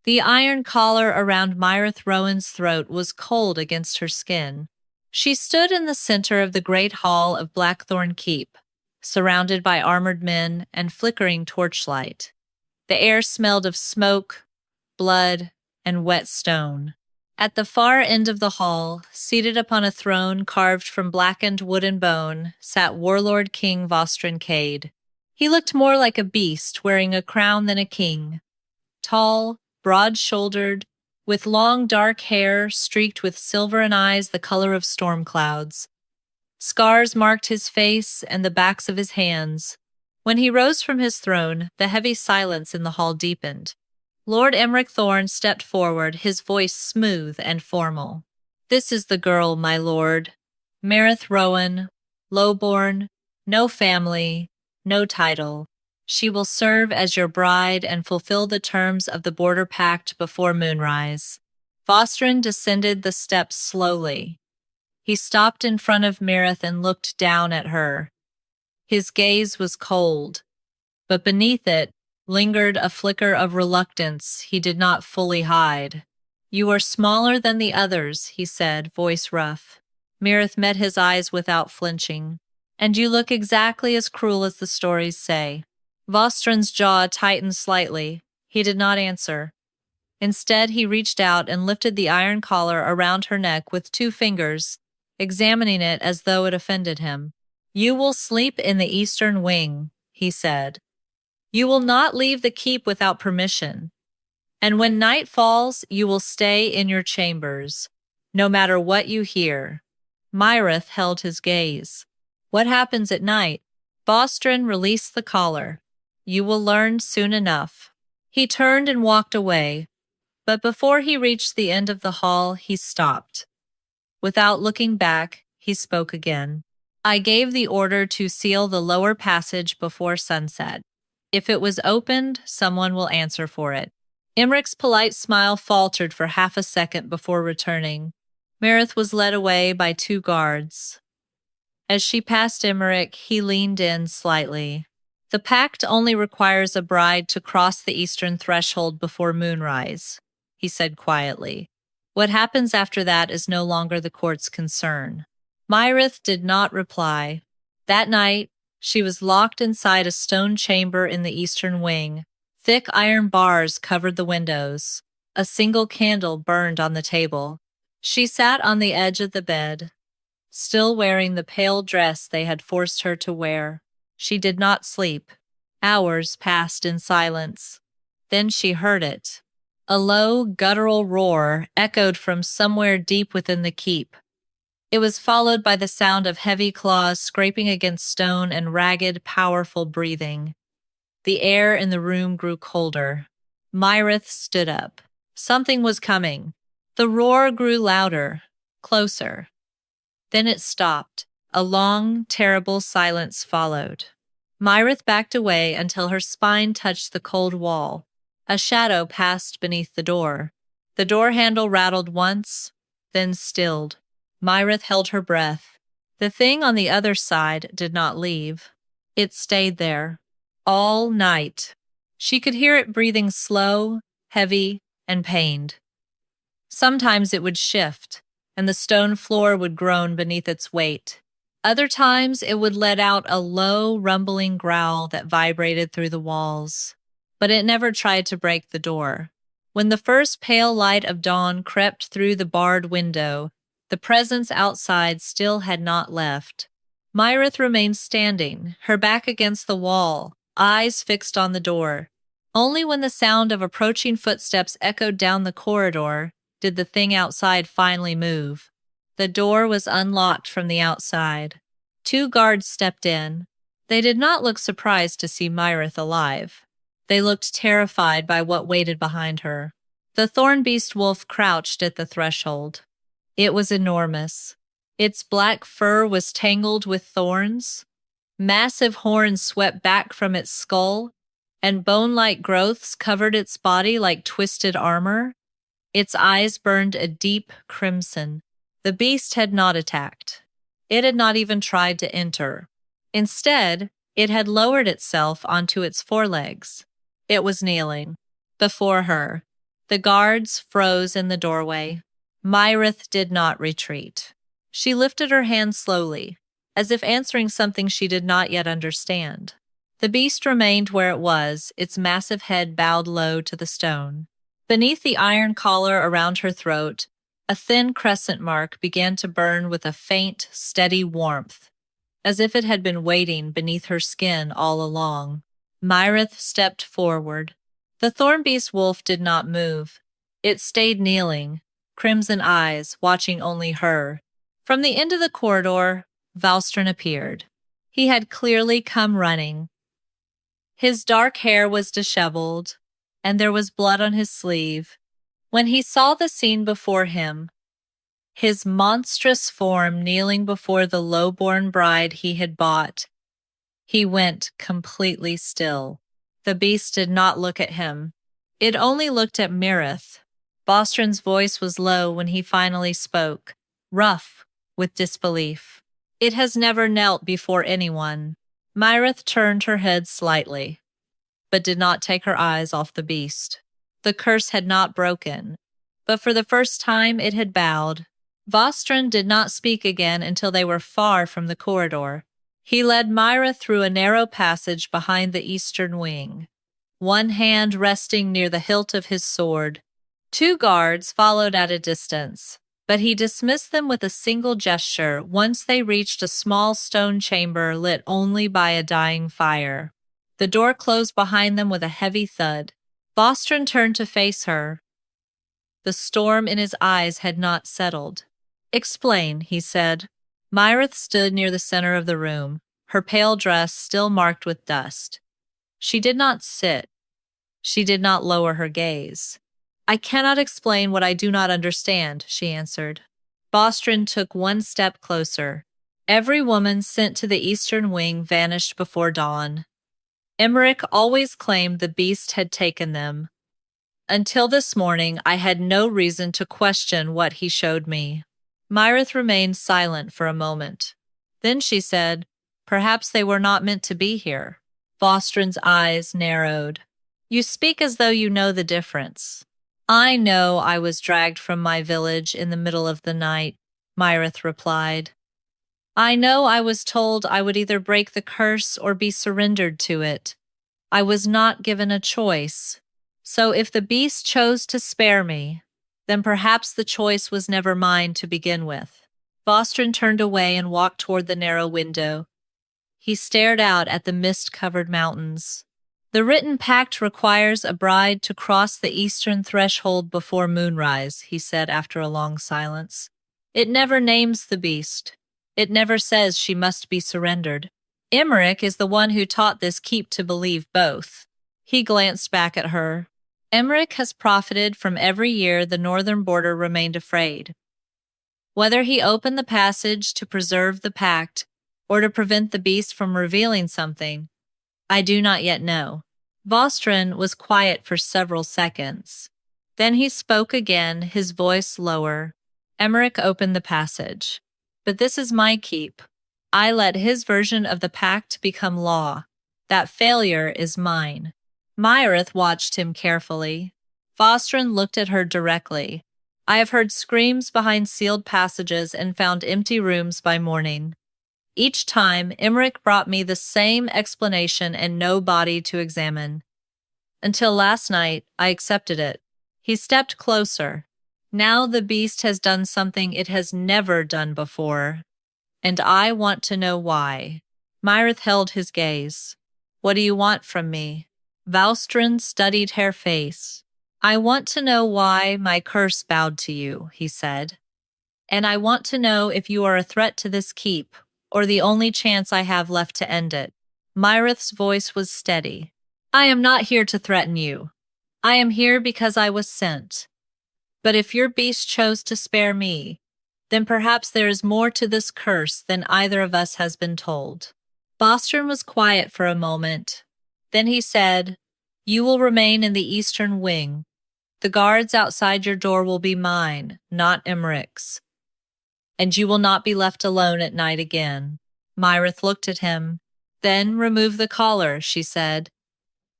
The iron collar around Mireth Rowan's throat was cold against her skin. She stood in the center of the great hall of Blackthorn Keep, surrounded by armored men and flickering torchlight. The air smelled of smoke, blood, and wet stone. At the far end of the hall, seated upon a throne carved from blackened wood and bone, sat Warlord King Vostron Cade. He looked more like a beast wearing a crown than a king. Tall, broad-shouldered, with long dark hair streaked with silver and eyes the color of storm clouds. Scars marked his face and the backs of his hands. When he rose from his throne, the heavy silence in the hall deepened. Lord Emeric Thorn stepped forward, his voice smooth and formal. "This is the girl, my lord. Mireth Rowan, lowborn, no family, no title. She will serve as your bride and fulfill the terms of the border pact before moonrise." Vostron descended the steps slowly. He stopped in front of Mireth and looked down at her. His gaze was cold, but beneath it lingered a flicker of reluctance he did not fully hide. "You are smaller than the others," he said, voice rough. Mireth met his eyes without flinching. "And you look exactly as cruel as the stories say." Vostron's jaw tightened slightly. He did not answer. Instead, he reached out and lifted the iron collar around her neck with 2 fingers, examining it as though it offended him. "You will sleep in the eastern wing," he said. "You will not leave the keep without permission. And when night falls, you will stay in your chambers, no matter what you hear." Mireth held his gaze. "What happens at night?" Vostron released the collar. "You will learn soon enough." He turned and walked away, but before he reached the end of the hall, he stopped. Without looking back, he spoke again. "I gave the order to seal the lower passage before sunset. If it was opened, someone will answer for it." Emeric's polite smile faltered for half a second before returning. Mireth was led away by 2 guards. As she passed Emeric, he leaned in slightly. "The pact only requires a bride to cross the eastern threshold before moonrise," he said quietly. "What happens after that is no longer the court's concern." Mireth did not reply. That night, she was locked inside a stone chamber in the eastern wing. Thick iron bars covered the windows. A single candle burned on the table. She sat on the edge of the bed, still wearing the pale dress they had forced her to wear. She did not sleep. Hours passed in silence. Then she heard it. A low, guttural roar echoed from somewhere deep within the keep. It was followed by the sound of heavy claws scraping against stone and ragged, powerful breathing. The air in the room grew colder. Mireth stood up. Something was coming. The roar grew louder, closer. Then it stopped. A long, terrible silence followed. Mireth backed away until her spine touched the cold wall. A shadow passed beneath the door. The door handle rattled once, then stilled. Mireth held her breath. The thing on the other side did not leave. It stayed there, all night. She could hear it breathing slow, heavy, and pained. Sometimes it would shift, and the stone floor would groan beneath its weight. Other times it would let out a low, rumbling growl that vibrated through the walls. But it never tried to break the door. When the first pale light of dawn crept through the barred window, the presence outside still had not left. Mireth remained standing, her back against the wall, eyes fixed on the door. Only when the sound of approaching footsteps echoed down the corridor did the thing outside finally move. The door was unlocked from the outside. 2 guards stepped in. They did not look surprised to see Mireth alive. They looked terrified by what waited behind her. The Thorn-Beast Wolf crouched at the threshold. It was enormous. Its black fur was tangled with thorns. Massive horns swept back from its skull, and bone-like growths covered its body like twisted armor. Its eyes burned a deep crimson. The beast had not attacked. It had not even tried to enter. Instead, it had lowered itself onto its forelegs. It was kneeling before her, The guards froze in the doorway. Mireth did not retreat. She lifted her hand slowly, as if answering something she did not yet understand. The beast remained where it was, its massive head bowed low to the stone. Beneath the iron collar around her throat, a thin crescent mark began to burn with a faint, steady warmth, as if it had been waiting beneath her skin all along. Mireth stepped forward. The Thorn-Beast Wolf did not move. It stayed kneeling, crimson eyes watching only her. From the end of the corridor, Valstran appeared. He had clearly come running. His dark hair was disheveled, and there was blood on his sleeve. When he saw the scene before him, his monstrous form kneeling before the lowborn bride he had bought, he went completely still. The beast did not look at him. It only looked at Mireth. Valstran's voice was low when he finally spoke, rough with disbelief. It has never knelt before anyone. Mireth turned her head slightly, but did not take her eyes off the beast. The curse had not broken, but for the first time it had bowed. Valstran did not speak again until they were far from the corridor. He led Mireth through a narrow passage behind the eastern wing, one hand resting near the hilt of his sword. 2 guards followed at a distance, but he dismissed them with a single gesture once they reached a small stone chamber lit only by a dying fire. The door closed behind them with a heavy thud. Valstran turned to face her. The storm in his eyes had not settled. "Explain," he said. Mireth stood near the center of the room, her pale dress still marked with dust. She did not sit. She did not lower her gaze. "I cannot explain what I do not understand," she answered. Valstran took one step closer. Every woman sent to the eastern wing vanished before dawn. Emmerich always claimed the beast had taken them. Until this morning, I had no reason to question what he showed me. Mireth remained silent for a moment. Then she said, "Perhaps they were not meant to be here." Valstran's eyes narrowed. "You speak as though you know the difference." "I know I was dragged from my village in the middle of the night," Mireth replied. "I know I was told I would either break the curse or be surrendered to it. I was not given a choice. So if the beast chose to spare me, then perhaps the choice was never mine to begin with." Valstran turned away and walked toward the narrow window. He stared out at the mist-covered mountains. "The written pact requires a bride to cross the eastern threshold before moonrise," he said after a long silence. "It never names the beast. It never says she must be surrendered. Emmerich is the one who taught this keep to believe both." He glanced back at her. "Emmerich has profited from every year the northern border remained afraid. Whether he opened the passage to preserve the pact or to prevent the beast from revealing something, I do not yet know." Valstran was quiet for several seconds. Then he spoke again, his voice lower. "Emmerich opened the passage. But this is my keep. I let his version of the pact become law. That failure is mine." Mireth watched him carefully. Valstran looked at her directly. "I have heard screams behind sealed passages and found empty rooms by morning. Each time, Emmerich brought me the same explanation and no body to examine. Until last night, I accepted it." He stepped closer. "Now the beast has done something it has never done before, and I want to know why." Mireth held his gaze. "What do you want from me?" Valstran studied her face. "I want to know why my curse bowed to you," he said. "And I want to know if you are a threat to this keep, or the only chance I have left to end it." Mireth's voice was steady. "I am not here to threaten you. I am here because I was sent. But if your beast chose to spare me, then perhaps there is more to this curse than either of us has been told." Valstran was quiet for a moment. Then he said, "You will remain in the eastern wing. The guards outside your door will be mine, not Emmerich's. And you will not be left alone at night again." Mireth looked at him. "Then remove the collar," she said.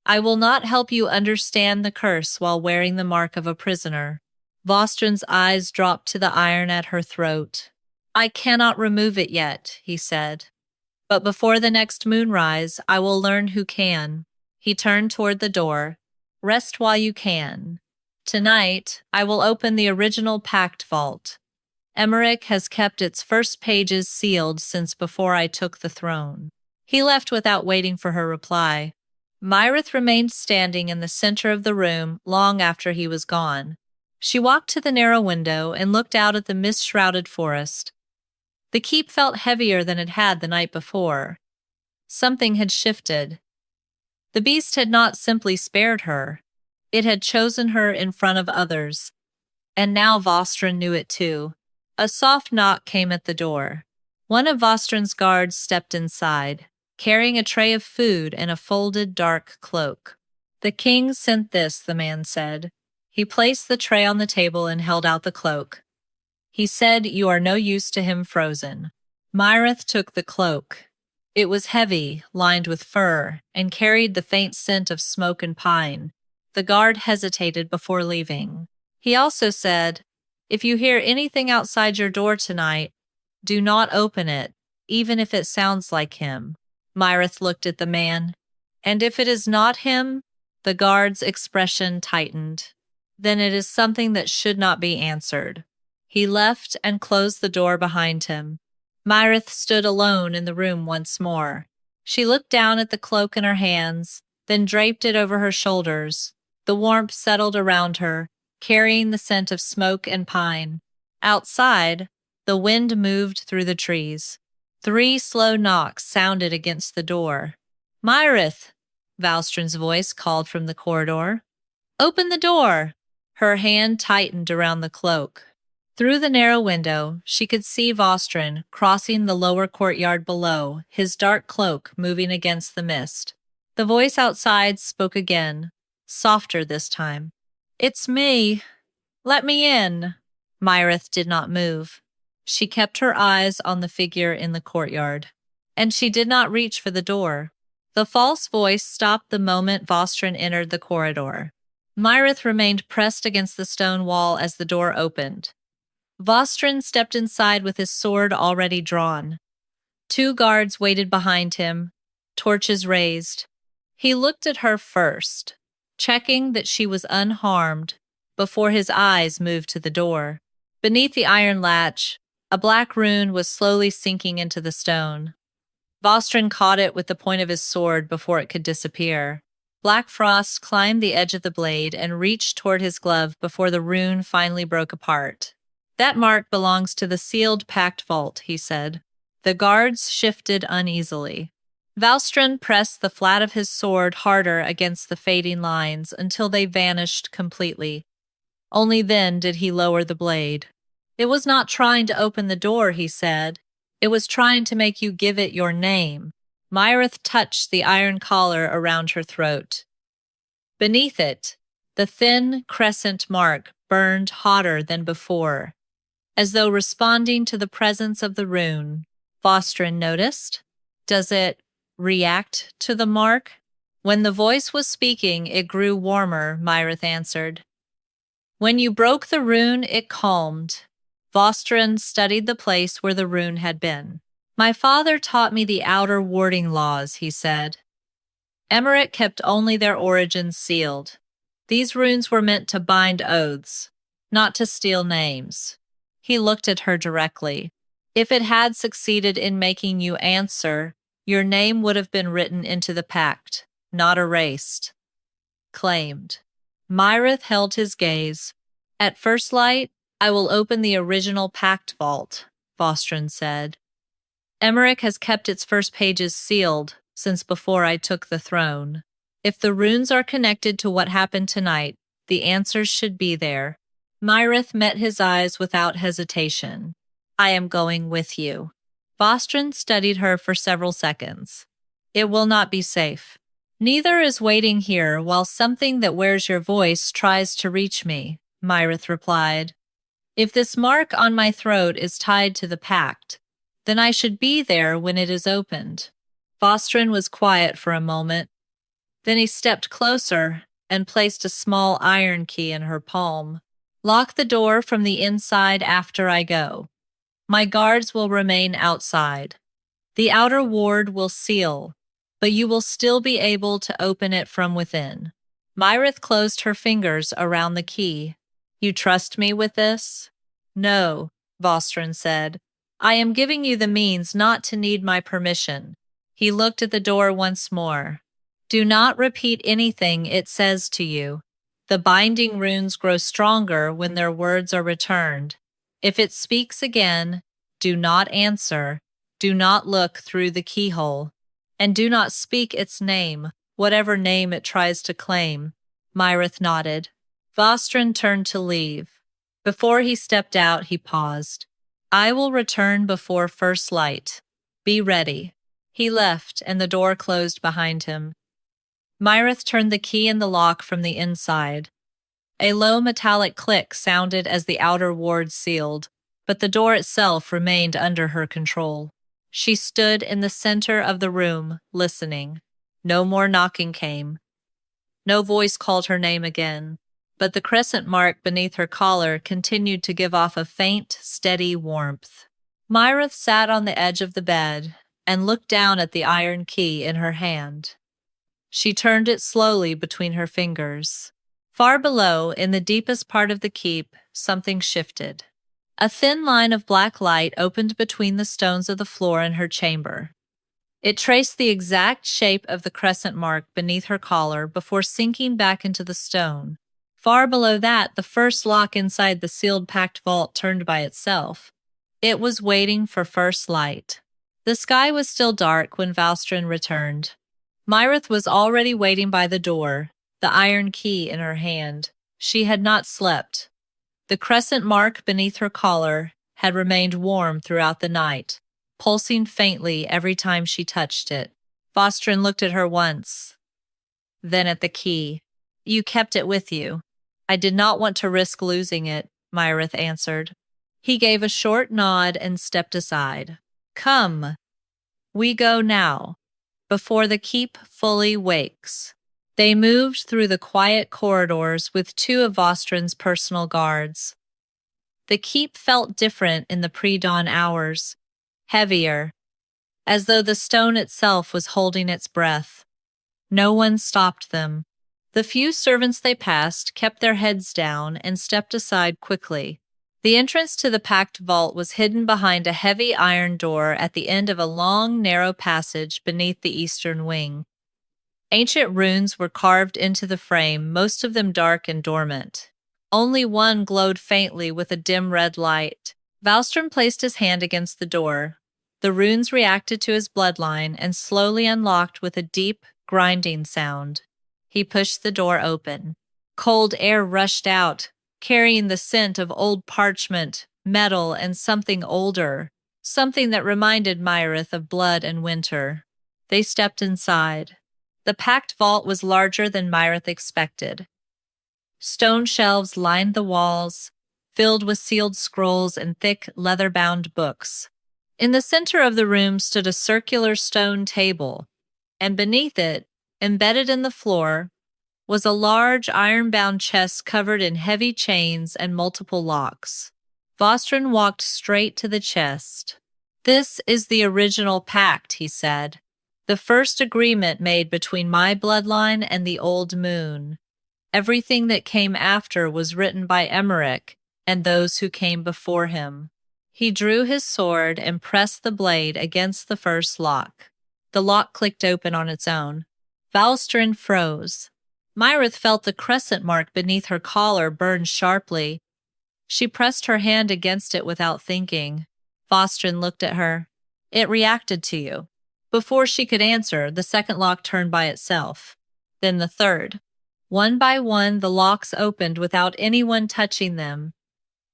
I will not help you understand the curse while wearing the mark of a prisoner. Vostron's eyes dropped to the iron at her throat. I cannot remove it yet, he said. But before the next moonrise, I will learn who can. He turned toward the door. Rest while you can. Tonight, I will open the original pact vault. Emmerich has kept its first pages sealed since before I took the throne. He left without waiting for her reply. Mireth remained standing in the center of the room long after he was gone. She walked to the narrow window and looked out at the mist-shrouded forest. The keep felt heavier than it had the night before. Something had shifted. The beast had not simply spared her. It had chosen her in front of others. And now Vostron knew it too. A soft knock came at the door. One of Vostron's guards stepped inside, carrying a tray of food and a folded dark cloak. The king sent this, the man said. He placed the tray on the table and held out the cloak. He said, you are no use to him frozen. Mireth took the cloak. It was heavy, lined with fur, and carried the faint scent of smoke and pine. The guard hesitated before leaving. He also said, if you hear anything outside your door tonight, do not open it, even if it sounds like him. Mireth looked at the man. And if it is not him? The guard's expression tightened. Then it is something that should not be answered. He left and closed the door behind him. Mireth stood alone in the room once more. She looked down at the cloak in her hands, then draped it over her shoulders. The warmth settled around her, carrying the scent of smoke and pine. Outside, the wind moved through the trees. 3 slow knocks sounded against the door. Mireth, Vostron's voice called from the corridor. Open the door! Her hand tightened around the cloak. Through the narrow window, she could see Vostron crossing the lower courtyard below, his dark cloak moving against the mist. The voice outside spoke again, softer this time. It's me. Let me in. Mireth did not move. She kept her eyes on the figure in the courtyard, and she did not reach for the door. The false voice stopped the moment Vostron entered the corridor. Mireth remained pressed against the stone wall as the door opened. Vostron stepped inside with his sword already drawn. 2 guards waited behind him, torches raised. He looked at her first, checking that she was unharmed, before his eyes moved to the door. Beneath the iron latch, a black rune was slowly sinking into the stone. Vostron caught it with the point of his sword before it could disappear. Black frost climbed the edge of the blade and reached toward his glove before the rune finally broke apart. That mark belongs to the sealed pact vault, he said. The guards shifted uneasily. Vostron pressed the flat of his sword harder against the fading lines until they vanished completely. Only then did he lower the blade. It was not trying to open the door, he said. It was trying to make you give it your name. Mireth touched the iron collar around her throat. Beneath it, the thin crescent mark burned hotter than before, as though responding to the presence of the rune. Vostron noticed. Does it react to the mark? When the voice was speaking, it grew warmer, Mireth answered. When you broke the rune, it calmed. Vostron studied the place where the rune had been. My father taught me the outer warding laws, he said. Emmerich kept only their origins sealed. These runes were meant to bind oaths, not to steal names. He looked at her directly. If it had succeeded in making you answer, your name would have been written into the pact, not erased. Claimed. Mireth held his gaze. At first light, I will open the original pact vault, Vostron said. Emmerich has kept its first pages sealed since before I took the throne. If the runes are connected to what happened tonight, the answers should be there. Mireth met his eyes without hesitation. I am going with you. Vostron studied her for several seconds. It will not be safe. Neither is waiting here while something that wears your voice tries to reach me, Mireth replied. If this mark on my throat is tied to the pact, then I should be there when it is opened. Vostron was quiet for a moment. Then he stepped closer and placed a small iron key in her palm. Lock the door from the inside after I go. My guards will remain outside. The outer ward will seal, but you will still be able to open it from within. Mireth closed her fingers around the key. You trust me with this? No, Vostron said. I am giving you the means not to need my permission. He looked at the door once more. Do not repeat anything it says to you. The binding runes grow stronger when their words are returned. If it speaks again, do not answer, do not look through the keyhole, and do not speak its name, whatever name it tries to claim. Mireth nodded. Vostron turned to leave. Before he stepped out, he paused. I will return before first light. Be ready. He left, and the door closed behind him. Mireth turned the key in the lock from the inside. A low metallic click sounded as the outer ward sealed, but the door itself remained under her control. She stood in the center of the room, listening. No more knocking came. No voice called her name again, but the crescent mark beneath her collar continued to give off a faint, steady warmth. Mireth sat on the edge of the bed and looked down at the iron key in her hand. She turned it slowly between her fingers. Far below, in the deepest part of the keep, something shifted. A thin line of black light opened between the stones of the floor in her chamber. It traced the exact shape of the crescent mark beneath her collar before sinking back into the stone. Far below that, the first lock inside the sealed packed vault turned by itself. It was waiting for first light. The sky was still dark when Vostron returned. Mireth was already waiting by the door, the iron key in her hand. She had not slept. The crescent mark beneath her collar had remained warm throughout the night, pulsing faintly every time she touched it. Vostron looked at her once, then at the key. You kept it with you. I did not want to risk losing it, Mireth answered. He gave a short nod and stepped aside. Come. We go now, before the keep fully wakes. They moved through the quiet corridors with two of Vostron's personal guards. The keep felt different in the pre-dawn hours, heavier, as though the stone itself was holding its breath. No one stopped them. The few servants they passed kept their heads down and stepped aside quickly. The entrance to the packed vault was hidden behind a heavy iron door at the end of a long, narrow passage beneath the eastern wing. Ancient runes were carved into the frame, most of them dark and dormant. Only one glowed faintly with a dim red light. Vostron placed his hand against the door. The runes reacted to his bloodline and slowly unlocked with a deep, grinding sound. He pushed the door open. Cold air rushed out, carrying the scent of old parchment, metal, and something older, something that reminded Mireth of blood and winter. They stepped inside. The packed vault was larger than Mireth expected. Stone shelves lined the walls, filled with sealed scrolls and thick, leather-bound books. In the center of the room stood a circular stone table, and beneath it, embedded in the floor, was a large iron-bound chest covered in heavy chains and multiple locks. Vostron walked straight to the chest. This is the original pact, he said. The first agreement made between my bloodline and the Old Moon. Everything that came after was written by Emmerich and those who came before him. He drew his sword and pressed the blade against the first lock. The lock clicked open on its own. Vostron froze. Mireth felt the crescent mark beneath her collar burn sharply. She pressed her hand against it without thinking. Vostron looked at her. It reacted to you. Before she could answer, the second lock turned by itself. Then the third. One by one, the locks opened without anyone touching them.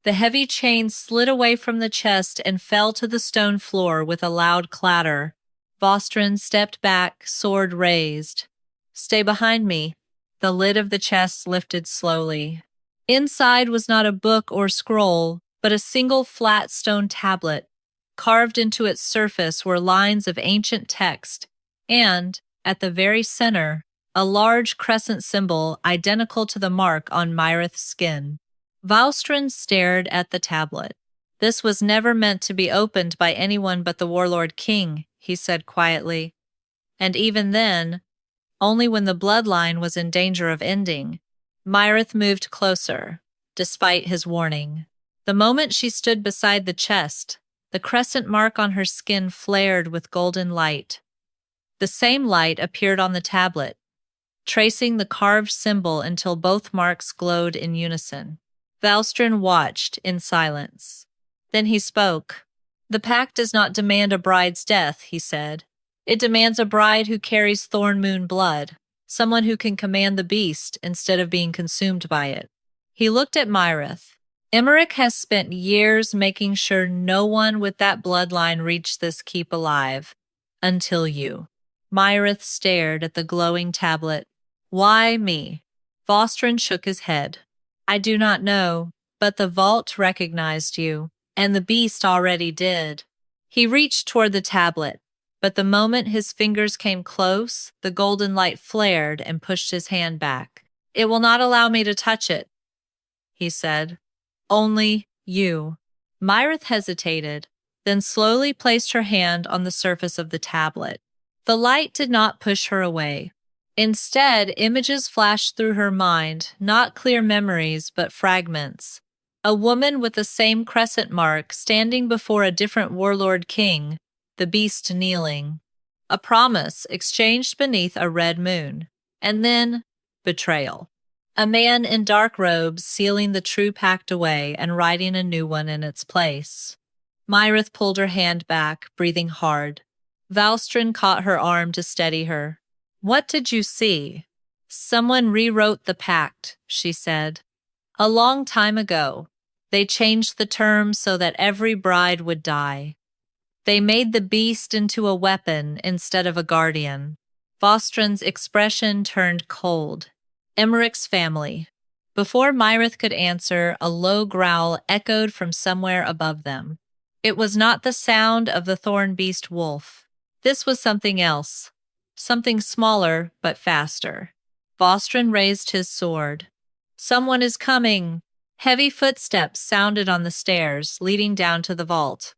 The heavy chain slid away from the chest and fell to the stone floor with a loud clatter. Vostron stepped back, sword raised. Stay behind me. The lid of the chest lifted slowly. Inside was not a book or scroll, but a single flat stone tablet. Carved into its surface were lines of ancient text, and, at the very center, a large crescent symbol identical to the mark on Mireth's skin. Valstrin stared at the tablet. "This was never meant to be opened by anyone but the Warlord King," he said quietly. "And even then, only when the bloodline was in danger of ending." Mireth moved closer, despite his warning. The moment she stood beside the chest, the crescent mark on her skin flared with golden light. The same light appeared on the tablet, tracing the carved symbol until both marks glowed in unison. Valstrin watched in silence. Then he spoke. "The pact does not demand a bride's death," he said. "It demands a bride who carries Thorn Moon blood, someone who can command the beast instead of being consumed by it." He looked at Mireth. "Emmerich has spent years making sure no one with that bloodline reached this keep alive. Until you." Mireth stared at the glowing tablet. "Why me?" Valstrin shook his head. "I do not know, but the vault recognized you, and the beast already did." He reached toward the tablet, but the moment his fingers came close, the golden light flared and pushed his hand back. "It will not allow me to touch it," he said. "Only you." Mireth hesitated, then slowly placed her hand on the surface of the tablet. The light did not push her away. Instead, images flashed through her mind, not clear memories, but fragments. A woman with the same crescent mark standing before a different warlord king, the beast kneeling. A promise exchanged beneath a red moon. And then, betrayal. A man in dark robes sealing the true pact away and writing a new one in its place. Mireth pulled her hand back, breathing hard. Valstrin caught her arm to steady her. "What did you see?" "Someone rewrote the pact," she said. "A long time ago. They changed the terms so that every bride would die. They made the beast into a weapon instead of a guardian." Valstrin's expression turned cold. "Emmerich's family." Before Mireth could answer, a low growl echoed from somewhere above them. It was not the sound of the Thorn-Beast Wolf. This was something else. Something smaller, but faster. Valstrin raised his sword. "Someone is coming." Heavy footsteps sounded on the stairs, leading down to the vault.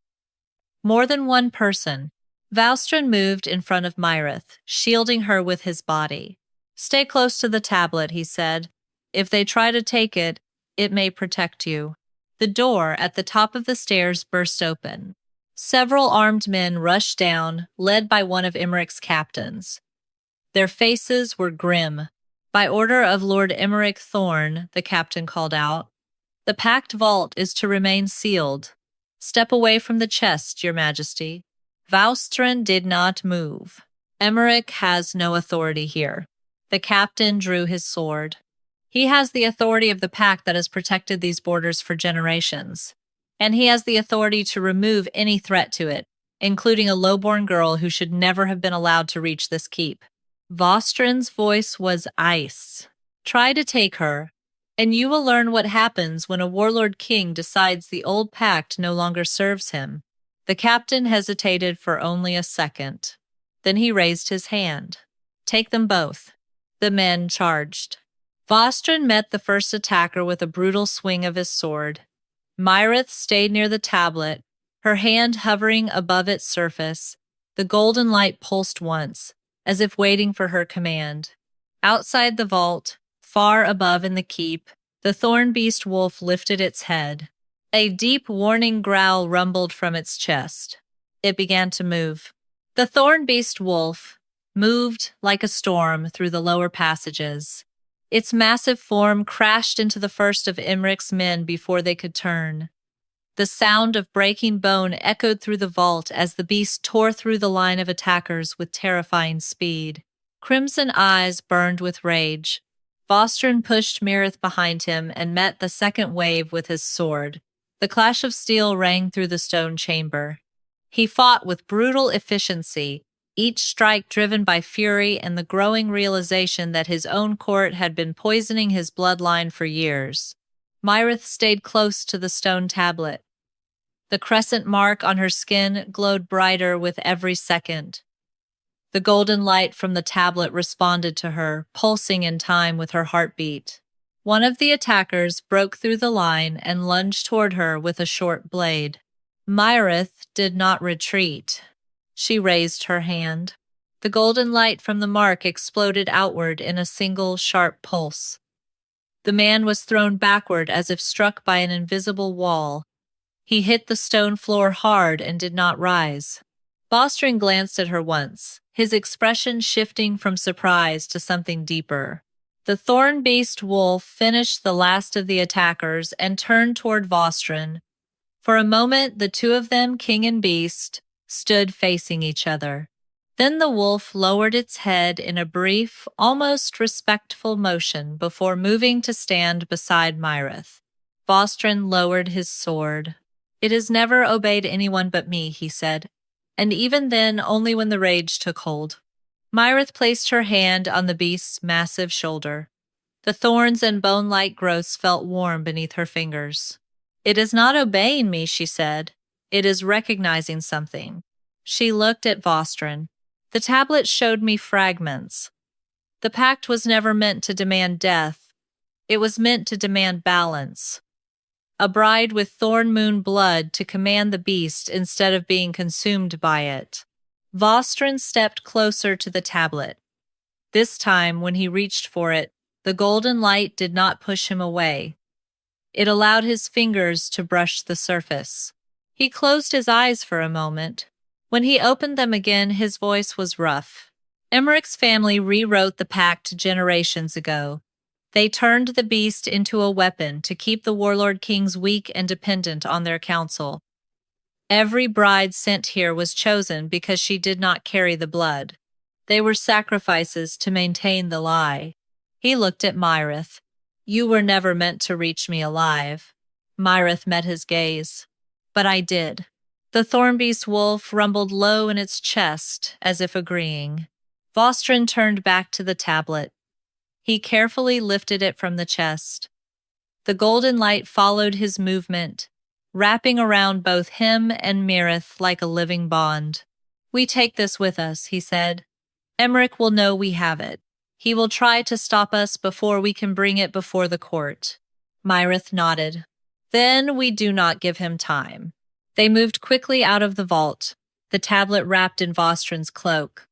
More than one person. Valstrin moved in front of Mireth, shielding her with his body. "Stay close to the tablet," he said. "If they try to take it, it may protect you." The door at the top of the stairs burst open. Several armed men rushed down, led by one of Emmerich's captains. Their faces were grim. "By order of Lord Emmerich Thorn," the captain called out, "the packed vault is to remain sealed. Step away from the chest, Your Majesty." Valstrin did not move. "Emmerich has no authority here." The captain drew his sword. "He has the authority of the pact that has protected these borders for generations. And he has the authority to remove any threat to it, including a lowborn girl who should never have been allowed to reach this keep." Valstrin's voice was ice. "Try to take her, and you will learn what happens when a warlord king decides the old pact no longer serves him." The captain hesitated for only a second. Then he raised his hand. "Take them both." The men charged. Valstrin met the first attacker with a brutal swing of his sword. Mireth stayed near the tablet, her hand hovering above its surface. The golden light pulsed once, as if waiting for her command. Outside the vault, far above in the keep, the Thorn-Beast Wolf lifted its head. A deep warning growl rumbled from its chest. It began to move. The Thorn-Beast Wolf moved like a storm through the lower passages. Its massive form crashed into the first of Emmerich's men before they could turn. The sound of breaking bone echoed through the vault as the beast tore through the line of attackers with terrifying speed. Crimson eyes burned with rage. Valstrin pushed Mireth behind him and met the second wave with his sword. The clash of steel rang through the stone chamber. He fought with brutal efficiency, each strike driven by fury and the growing realization that his own court had been poisoning his bloodline for years. Mireth stayed close to the stone tablet. The crescent mark on her skin glowed brighter with every second. The golden light from the tablet responded to her, pulsing in time with her heartbeat. One of the attackers broke through the line and lunged toward her with a short blade. Mireth did not retreat. She raised her hand. The golden light from the mark exploded outward in a single sharp pulse. The man was thrown backward as if struck by an invisible wall. He hit the stone floor hard and did not rise. Bostron glanced at her once, his expression shifting from surprise to something deeper. The Thorn-Beast Wolf finished the last of the attackers and turned toward Bostron. For a moment, the two of them, king and beast, stood facing each other. Then the wolf lowered its head in a brief, almost respectful motion before moving to stand beside Mireth. Bostron lowered his sword. "It has never obeyed anyone but me," he said, and even then only when the rage took hold. Mireth placed her hand on the beast's massive shoulder. The thorns and bone-like growths felt warm beneath her fingers. "It is not obeying me," she said. "It is recognizing something." She looked at Bostron. "The tablet showed me fragments. The pact was never meant to demand death. It was meant to demand balance. A bride with thorn moon blood to command the beast instead of being consumed by it." Bostron stepped closer to the tablet. This time, when he reached for it, the golden light did not push him away. It allowed his fingers to brush the surface. He closed his eyes for a moment. When he opened them again, his voice was rough. Emmerich's family rewrote the pact generations ago. They turned the beast into a weapon to keep the Warlord kings weak and dependent on their counsel. Every bride sent here was chosen because she did not carry the blood. They were sacrifices to maintain the lie. He looked at Mireth. "You were never meant to reach me alive." Mireth met his gaze. "But I did." The Thorn-Beast Wolf rumbled low in its chest, as if agreeing. Bostron turned back to the tablet. He carefully lifted it from the chest. The golden light followed his movement, wrapping around both him and Mireth like a living bond. "We take this with us," he said. "Emmerich will know we have it. He will try to stop us before we can bring it before the court." Mireth nodded. "Then we do not give him time." They moved quickly out of the vault, the tablet wrapped in Bostron's cloak.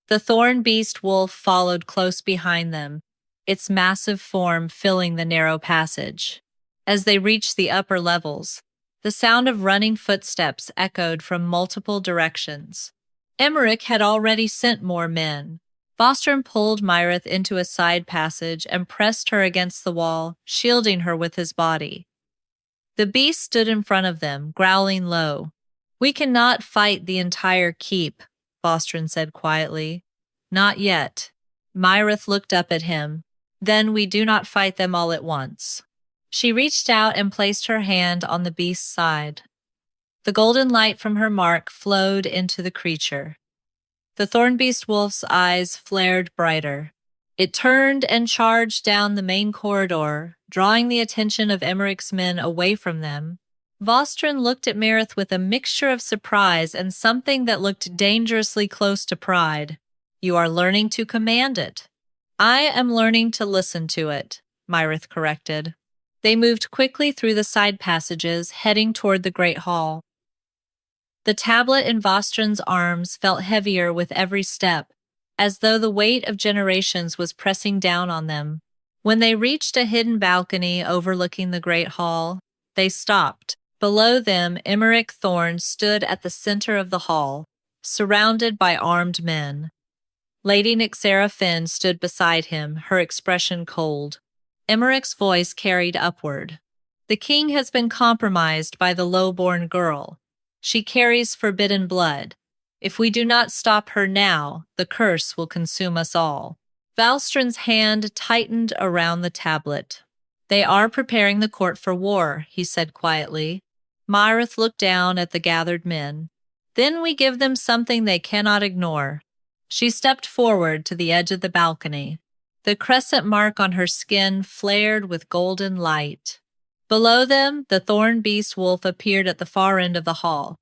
The Thorn-Beast Wolf followed close behind them, its massive form filling the narrow passage. As they reached the upper levels, the sound of running footsteps echoed from multiple directions. Emmerich had already sent more men. Bostron pulled Mireth into a side passage and pressed her against the wall, shielding her with his body. The beast stood in front of them, growling low. "We cannot fight the entire keep," Bostron said quietly. "Not yet." Mireth looked up at him. "Then we do not fight them all at once." She reached out and placed her hand on the beast's side. The golden light from her mark flowed into the creature. The Thorn-Beast Wolf's eyes flared brighter. It turned and charged down the main corridor, drawing the attention of Emmerich's men away from them. Bostron looked at Mireth with a mixture of surprise and something that looked dangerously close to pride. "You are learning to command it." "I am learning to listen to it," Mireth corrected. They moved quickly through the side passages, heading toward the great hall. The tablet in Bostron's arms felt heavier with every step, as though the weight of generations was pressing down on them. When they reached a hidden balcony overlooking the great hall, they stopped. Below them, Emmerich Thorn stood at the center of the hall, surrounded by armed men. Lady Nyxera Finn stood beside him, her expression cold. Emmerich's voice carried upward. "The king has been compromised by the Lowborn girl. She carries forbidden blood. If we do not stop her now, the curse will consume us all." Bostron's hand tightened around the tablet. "They are preparing the court for war," he said quietly. Mireth looked down at the gathered men. "Then we give them something they cannot ignore." She stepped forward to the edge of the balcony. The crescent mark on her skin flared with golden light. Below them, the Thorn-Beast Wolf appeared at the far end of the hall.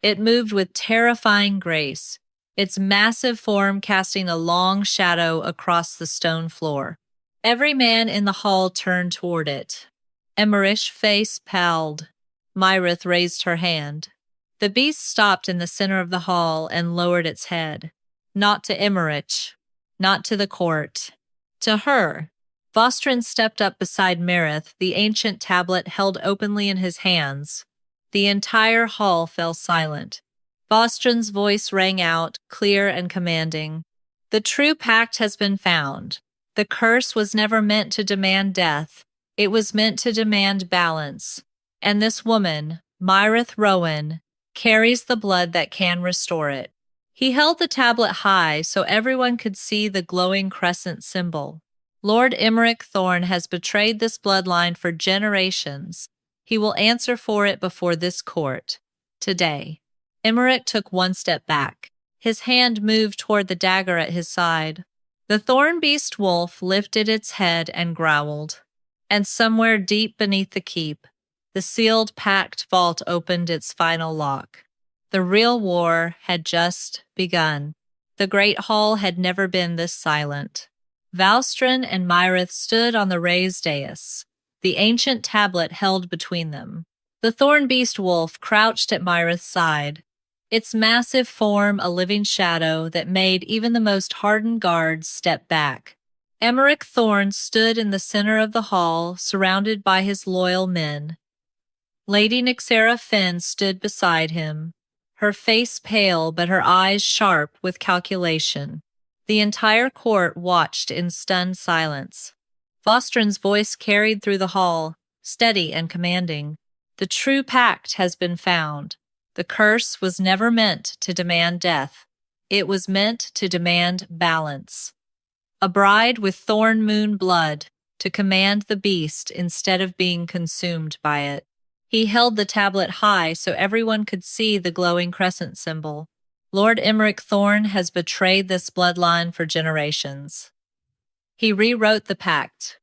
It moved with terrifying grace, its massive form casting a long shadow across the stone floor. Every man in the hall turned toward it. Emmerich's face palled. Mireth raised her hand. The beast stopped in the center of the hall and lowered its head. Not to Emmerich, not to the court. To her. Vostrin stepped up beside Mireth, the ancient tablet held openly in his hands. The entire hall fell silent. Vostrin's voice rang out, clear and commanding. The true pact has been found. The curse was never meant to demand death. It was meant to demand balance. And this woman, Mireth Rowan, carries the blood that can restore it. He held the tablet high so everyone could see the glowing crescent symbol. Lord Emmerich Thorn has betrayed this bloodline for generations. He will answer for it before this court. Today. Emmerich took one step back. His hand moved toward the dagger at his side. The Thorn-Beast Wolf lifted its head and growled. And somewhere deep beneath the keep, the sealed pact vault opened its final lock. The real war had just begun. The great hall had never been this silent. Vostrin and Mireth stood on the raised dais, the ancient tablet held between them. The Thorn-Beast Wolf crouched at Mireth's side, its massive form a living shadow that made even the most hardened guards step back. Emmerich Thorn stood in the center of the hall, surrounded by his loyal men. Lady Nyxera Finn stood beside him, her face pale but her eyes sharp with calculation. The entire court watched in stunned silence. Vostrin's voice carried through the hall, steady and commanding. The true pact has been found. The curse was never meant to demand death. It was meant to demand balance. A bride with thorn moon blood, to command the beast instead of being consumed by it. He held the tablet high so everyone could see the glowing crescent symbol. Lord Emmerich Thorn has betrayed this bloodline for generations. He rewrote the pact.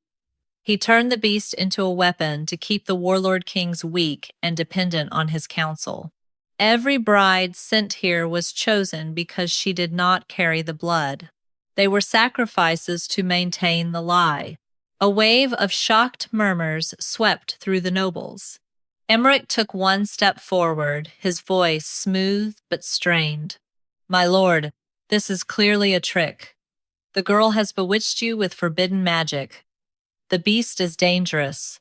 He turned the beast into a weapon to keep the Warlord kings weak and dependent on his counsel. Every bride sent here was chosen because she did not carry the blood. They were sacrifices to maintain the lie. A wave of shocked murmurs swept through the nobles. Emmerich took one step forward, his voice smooth but strained. My lord, this is clearly a trick. The girl has bewitched you with forbidden magic. The beast is dangerous.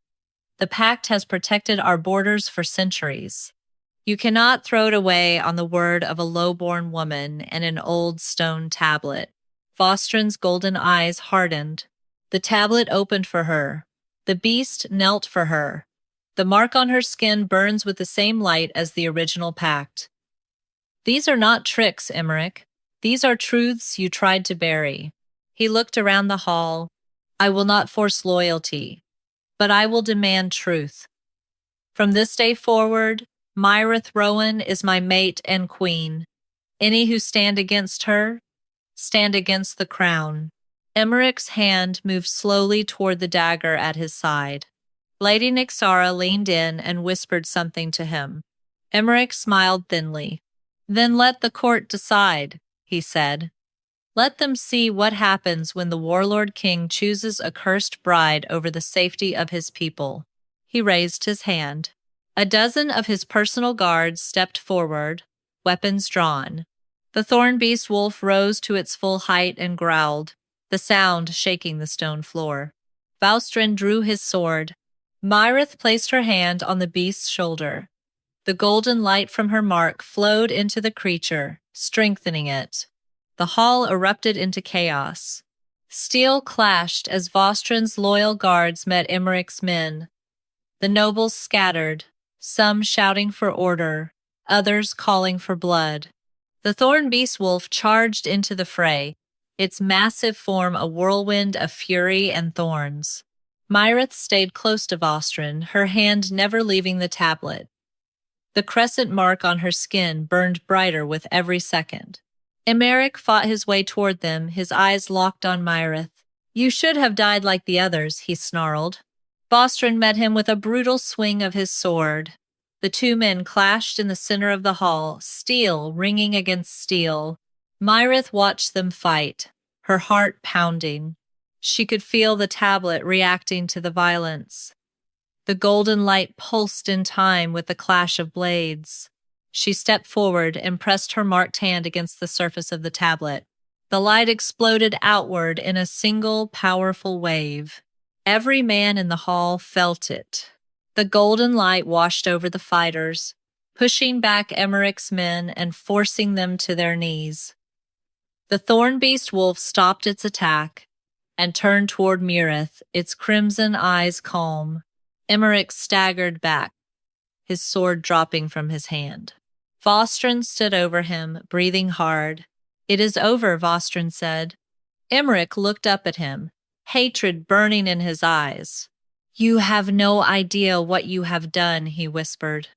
The pact has protected our borders for centuries. You cannot throw it away on the word of a low-born woman and an old stone tablet. Vostrin's golden eyes hardened. The tablet opened for her. The beast knelt for her. The mark on her skin burns with the same light as the original pact. These are not tricks, Emmerich. These are truths you tried to bury. He looked around the hall. I will not force loyalty, but I will demand truth. From this day forward, Mireth Rowan is my mate and queen. Any who stand against her, stand against the crown. Emmerich's hand moved slowly toward the dagger at his side. Lady Nyxera leaned in and whispered something to him. Emmerich smiled thinly. Then let the court decide, he said. Let them see what happens when the Warlord King chooses a cursed bride over the safety of his people. He raised his hand. A dozen of his personal guards stepped forward, weapons drawn. The Thorn-Beast Wolf rose to its full height and growled, the sound shaking the stone floor. Vostrin drew his sword. Mireth placed her hand on the beast's shoulder. The golden light from her mark flowed into the creature, strengthening it. The hall erupted into chaos. Steel clashed as Vostrin's loyal guards met Emmerich's men. The nobles scattered, some shouting for order, others calling for blood. The Thorn-Beast Wolf charged into the fray, its massive form a whirlwind of fury and thorns. Mireth stayed close to Vostrin, her hand never leaving the tablet. The crescent mark on her skin burned brighter with every second. Emmerich fought his way toward them, his eyes locked on Mireth. You should have died like the others, he snarled. Vostrin met him with a brutal swing of his sword. The two men clashed in the center of the hall, steel ringing against steel. Mireth watched them fight, her heart pounding. She could feel the tablet reacting to the violence. The golden light pulsed in time with the clash of blades. She stepped forward and pressed her marked hand against the surface of the tablet. The light exploded outward in a single powerful wave. Every man in the hall felt it. The golden light washed over the fighters, pushing back Emmerich's men and forcing them to their knees. The Thorn-Beast Wolf stopped its attack and turned toward Mireth, its crimson eyes calm. Emmerich staggered back, his sword dropping from his hand. Vostron stood over him, breathing hard. "It is over," Vostron said. Emmerich looked up at him, hatred burning in his eyes. "You have no idea what you have done," he whispered.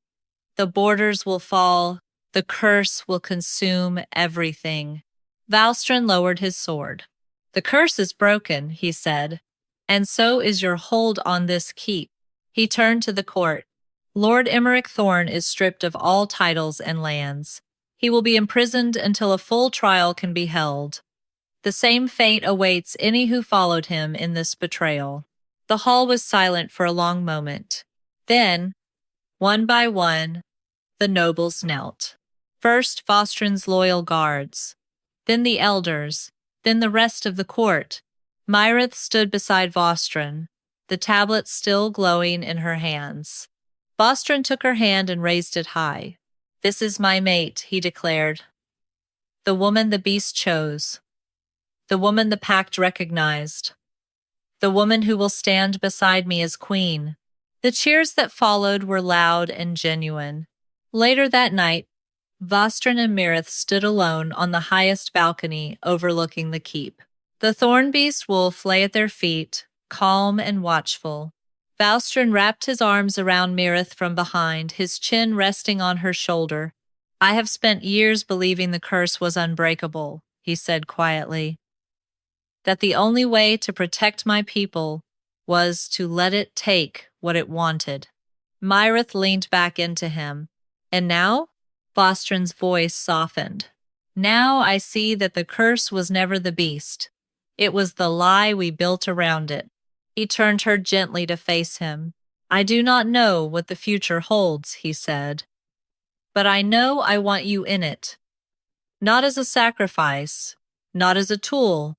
"The borders will fall. The curse will consume everything." Vostron lowered his sword. "The curse is broken," he said, "and so is your hold on this keep." He turned to the court. "Lord Emmerich Thorn is stripped of all titles and lands. He will be imprisoned until a full trial can be held. The same fate awaits any who followed him in this betrayal." The hall was silent for a long moment. Then, one by one, the nobles knelt. First Vostron's loyal guards, then the elders, then the rest of the court. Mireth stood beside Vostron, the tablet still glowing in her hands. Vostron took her hand and raised it high. "This is my mate," he declared. "The woman the beast chose. The woman the pact recognized. The woman who will stand beside me as queen." The cheers that followed were loud and genuine. Later that night, Vostron and Mireth stood alone on the highest balcony overlooking the keep. The Thorn-Beast Wolf lay at their feet, calm and watchful. Vostron wrapped his arms around Mireth from behind, his chin resting on her shoulder. "I have spent years believing the curse was unbreakable," he said quietly. "That the only way to protect my people was to let it take what it wanted." Mireth leaned back into him. "And now?" Vostron's voice softened. "Now I see that the curse was never the beast. It was the lie we built around it." He turned her gently to face him. "I do not know what the future holds," he said. "But I know I want you in it. Not as a sacrifice, not as a tool,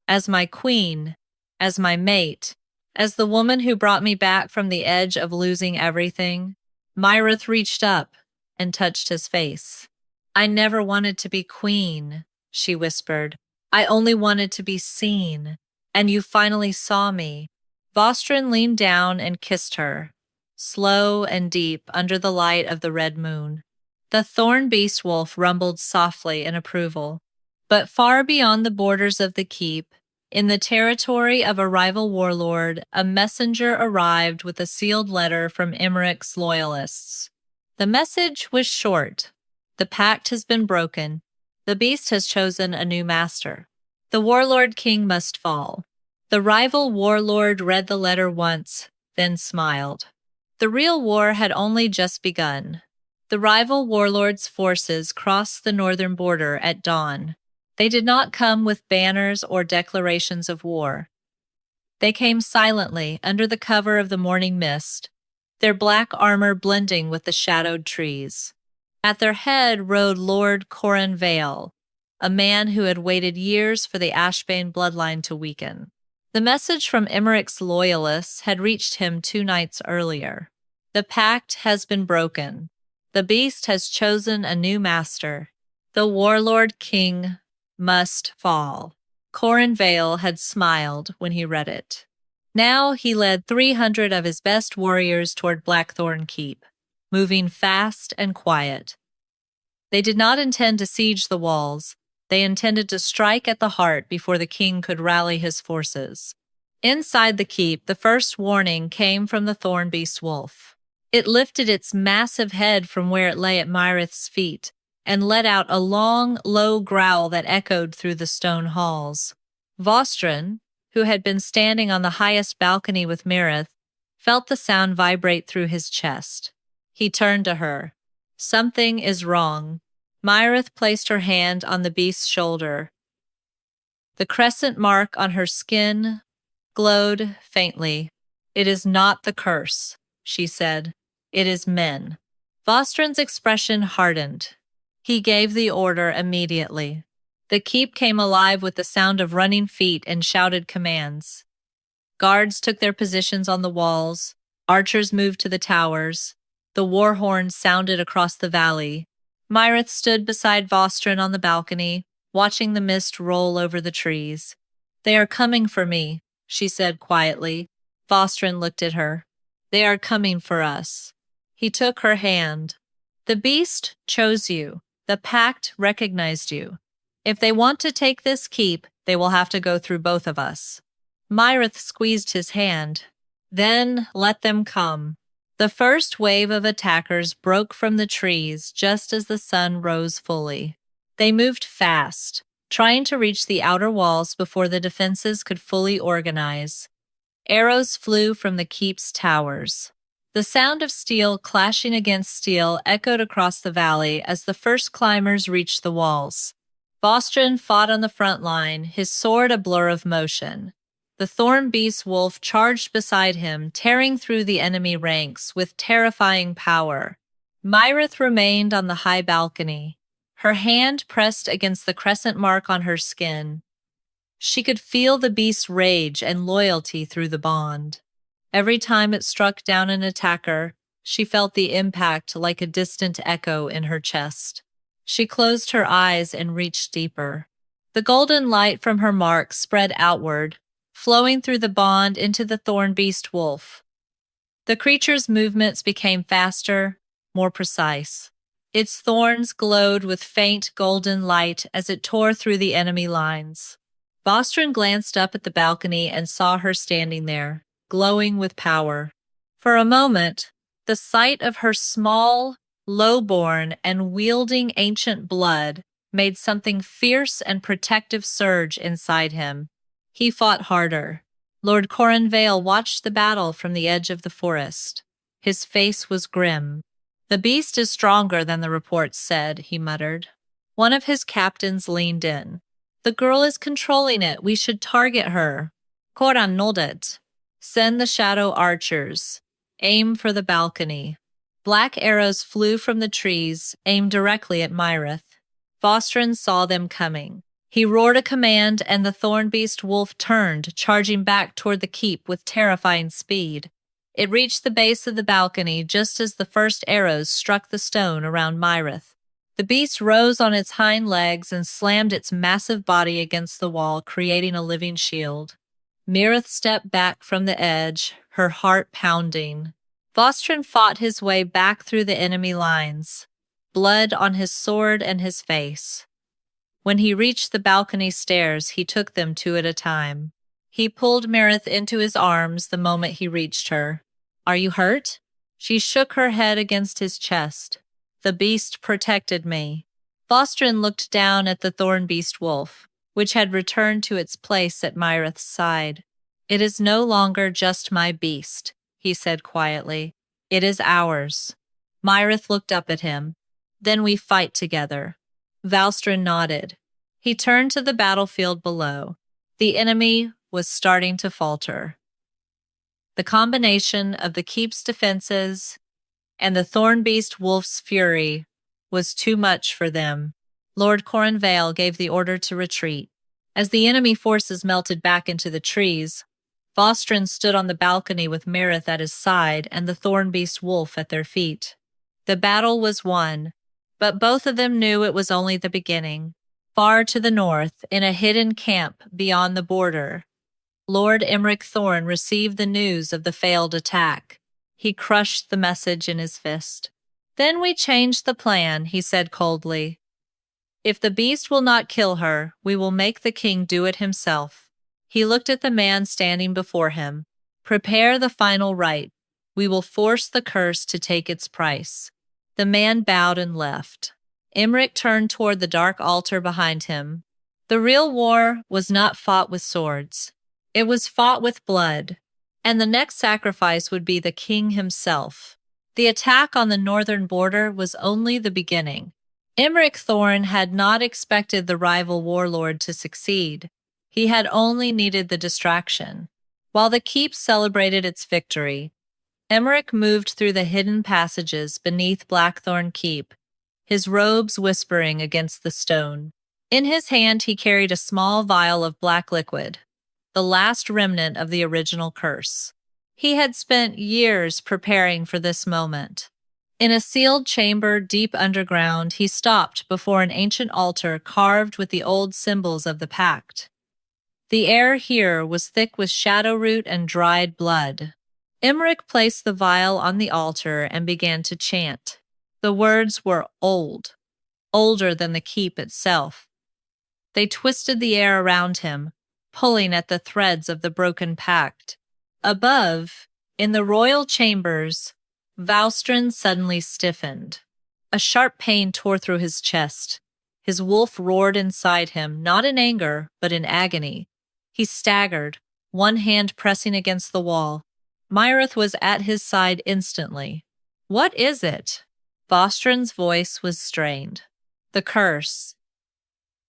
as my queen, as my mate, as the woman who brought me back from the edge of losing everything." Mireth reached up and touched his face. "I never wanted to be queen," she whispered. "I only wanted to be seen, and you finally saw me." Vostron leaned down and kissed her, slow and deep under the light of the red moon. The Thorn-Beast Wolf rumbled softly in approval. But far beyond the borders of the keep, in the territory of a rival warlord, a messenger arrived with a sealed letter from Emmerich's loyalists. The message was short. "The pact has been broken. The beast has chosen a new master. The warlord king must fall." The rival warlord read the letter once, then smiled. The real war had only just begun. The rival warlord's forces crossed the northern border at dawn. They did not come with banners or declarations of war. They came silently under the cover of the morning mist, their black armor blending with the shadowed trees. At their head rode Lord Corin Vale, a man who had waited years for the Ashbane bloodline to weaken. The message from Emmerich's loyalists had reached him 2 nights earlier. "The pact has been broken. The beast has chosen a new master. The warlord king must fall." Corin Vale had smiled when he read it. Now he led 300 of his best warriors toward Blackthorn Keep, moving fast and quiet. They did not intend to siege the walls. They intended to strike at the heart before the king could rally his forces. Inside the keep, the first warning came from the Thorn-Beast Wolf. It lifted its massive head from where it lay at Mireth's feet and let out a long, low growl that echoed through the stone halls. Vostron, who had been standing on the highest balcony with Mireth, felt the sound vibrate through his chest. He turned to her. "Something is wrong." Mireth placed her hand on the beast's shoulder. The crescent mark on her skin glowed faintly. "It is not the curse," she said. "It is men." Vostron's expression hardened. He gave the order immediately. The keep came alive with the sound of running feet and shouted commands. Guards took their positions on the walls. Archers moved to the towers. The war horns sounded across the valley. Mireth stood beside Vostron on the balcony, watching the mist roll over the trees. "They are coming for me," she said quietly. Vostron looked at her. "They are coming for us." He took her hand. "The beast chose you. The pact recognized you. If they want to take this keep, they will have to go through both of us." Mireth squeezed his hand. "Then let them come." The first wave of attackers broke from the trees just as the sun rose fully. They moved fast, trying to reach the outer walls before the defenses could fully organize. Arrows flew from the keep's towers. The sound of steel clashing against steel echoed across the valley as the first climbers reached the walls. Vostron fought on the front line, his sword a blur of motion. The Thorn-Beast Wolf charged beside him, tearing through the enemy ranks with terrifying power. Mireth remained on the high balcony, her hand pressed against the crescent mark on her skin. She could feel the beast's rage and loyalty through the bond. Every time it struck down an attacker, she felt the impact like a distant echo in her chest. She closed her eyes and reached deeper. The golden light from her mark spread outward, flowing through the bond into the Thorn-Beast Wolf. The creature's movements became faster, more precise. Its thorns glowed with faint golden light as it tore through the enemy lines. Vostron glanced up at the balcony and saw her standing there, glowing with power. For a moment, the sight of her small, lowborn, and wielding ancient blood made something fierce and protective surge inside him. He fought harder. Lord Coranvale watched the battle from the edge of the forest. His face was grim. "The beast is stronger than the reports said," he muttered. One of his captains leaned in. "The girl is controlling it. We should target her." Coran nodded. "Send the shadow archers. Aim for the balcony." Black arrows flew from the trees, aimed directly at Mireth. Vostron saw them coming. He roared a command, and the Thorn-Beast Wolf turned, charging back toward the keep with terrifying speed. It reached the base of the balcony just as the first arrows struck the stone around Mireth. The beast rose on its hind legs and slammed its massive body against the wall, creating a living shield. Mireth stepped back from the edge, her heart pounding. Vostron fought his way back through the enemy lines, blood on his sword and his face. When he reached the balcony stairs, he took them two at a time. He pulled Mireth into his arms the moment he reached her. "Are you hurt?" She shook her head against his chest. "The beast protected me." Vostron looked down at the Thorn-Beast Wolf, which had returned to its place at Mireth's side. "It is no longer just my beast," he said quietly. "It is ours." Mireth looked up at him. "Then we fight together." Vostron nodded. He turned to the battlefield below. The enemy was starting to falter. The combination of the keep's defenses and the Thorn-Beast Wolf's fury was too much for them. Lord Coranvale gave the order to retreat. As the enemy forces melted back into the trees, Vostron stood on the balcony with Mireth at his side and the Thorn-Beast Wolf at their feet. The battle was won, but both of them knew it was only the beginning. Far to the north, in a hidden camp beyond the border, Lord Emeric Thorn received the news of the failed attack. He crushed the message in his fist. "Then we changed the plan," he said coldly. "If the beast will not kill her, we will make the king do it himself." He looked at the man standing before him. "Prepare the final rite. We will force the curse to take its price." The man bowed and left. Emeric turned toward the dark altar behind him. The real war was not fought with swords. It was fought with blood, and the next sacrifice would be the king himself. The attack on the northern border was only the beginning. Emmerich Thorn had not expected the rival warlord to succeed. He had only needed the distraction. While the keep celebrated its victory, Emmerich moved through the hidden passages beneath Blackthorn Keep, his robes whispering against the stone. In his hand he carried a small vial of black liquid, the last remnant of the original curse. He had spent years preparing for this moment. In a sealed chamber deep underground, he stopped before an ancient altar carved with the old symbols of the pact. The air here was thick with shadow root and dried blood. Emmerich placed the vial on the altar and began to chant. The words were old, older than the keep itself. They twisted the air around him, pulling at the threads of the broken pact. Above, in the royal chambers, Vaustrin suddenly stiffened. A sharp pain tore through his chest. His wolf roared inside him, not in anger, but in agony. He staggered, one hand pressing against the wall. Mireth was at his side instantly. "What is it?" Vaustrin's voice was strained. "The curse.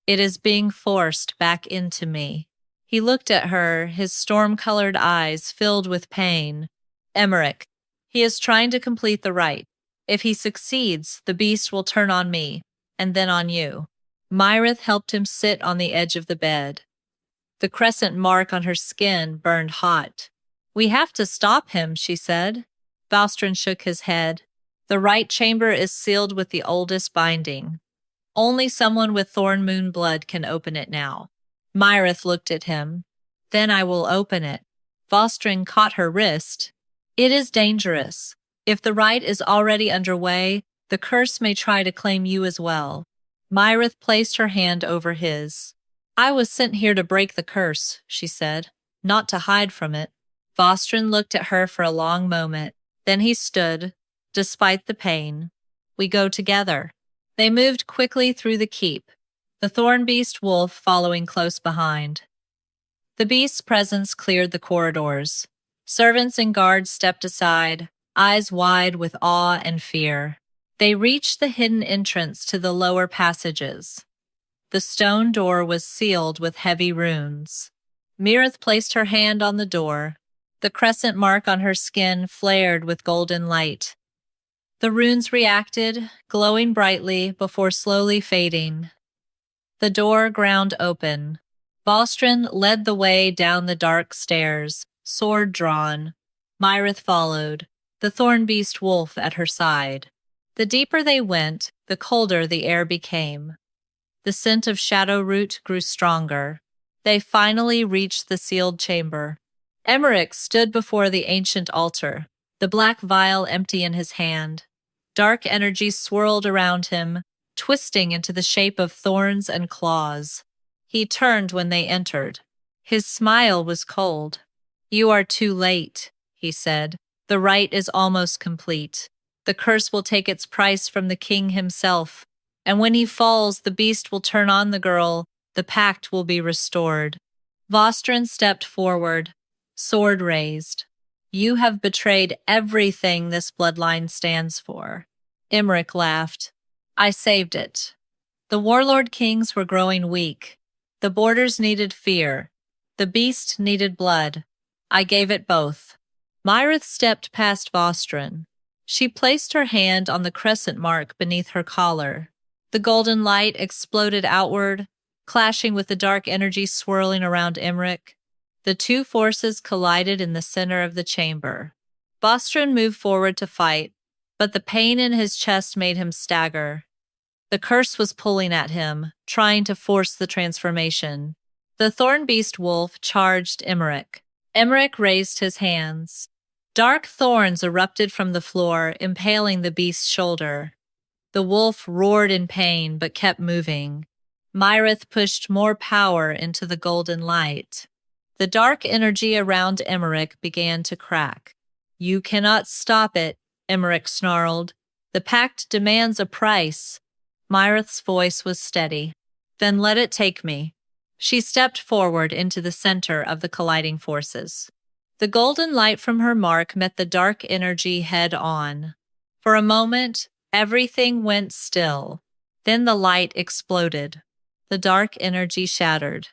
It is being forced back into me." He looked at her, his storm-colored eyes filled with pain. "Emmerich, he is trying to complete the rite. If he succeeds, the beast will turn on me, and then on you." Mireth helped him sit on the edge of the bed. The crescent mark on her skin burned hot. "We have to stop him," she said. Vaustrin shook his head. "The rite chamber is sealed with the oldest binding. Only someone with Thorn Moon blood can open it now." Mireth looked at him. "Then I will open it." Vaustrin caught her wrist. "It is dangerous. If the rite is already underway, the curse may try to claim you as well." Mireth placed her hand over his. "I was sent here to break the curse," she said, "not to hide from it." Vaustrin looked at her for a long moment. Then he stood, despite the pain. "We go together." They moved quickly through the keep, the Thorn-Beast Wolf following close behind. The beast's presence cleared the corridors. Servants and guards stepped aside, eyes wide with awe and fear. They reached the hidden entrance to the lower passages. The stone door was sealed with heavy runes. Mireth placed her hand on the door. The crescent mark on her skin flared with golden light. The runes reacted, glowing brightly before slowly fading. The door ground open. Vaustrin led the way down the dark stairs, sword drawn. Mireth followed, the Thorn-Beast Wolf at her side. The deeper they went, the colder the air became. The scent of shadow root grew stronger. They finally reached the sealed chamber. Emmerich stood before the ancient altar, the black vial empty in his hand. Dark energy swirled around him, twisting into the shape of thorns and claws. He turned when they entered. His smile was cold. "You are too late," he said. "The rite is almost complete. The curse will take its price from the king himself, and when he falls, the beast will turn on the girl. The pact will be restored." Vaustrin stepped forward, sword raised. "You have betrayed everything this bloodline stands for." Emmerich laughed. "I saved it. The warlord kings were growing weak. The borders needed fear. The beast needed blood. I gave it both." Mireth stepped past Vaustrin. She placed her hand on the crescent mark beneath her collar. The golden light exploded outward, clashing with the dark energy swirling around Emmerich. The two forces collided in the center of the chamber. Vaustrin moved forward to fight, but the pain in his chest made him stagger. The curse was pulling at him, trying to force the transformation. The Thorn-Beast Wolf charged Emmerich. Emmerich raised his hands. Dark thorns erupted from the floor, impaling the beast's shoulder. The wolf roared in pain but kept moving. Mireth pushed more power into the golden light. The dark energy around Emmerich began to crack. "You cannot stop it," Emmerich snarled. "The pact demands a price." Mireth's voice was steady. "Then let it take me." She stepped forward into the center of the colliding forces. The golden light from her mark met the dark energy head on. For a moment, everything went still. Then the light exploded. The dark energy shattered.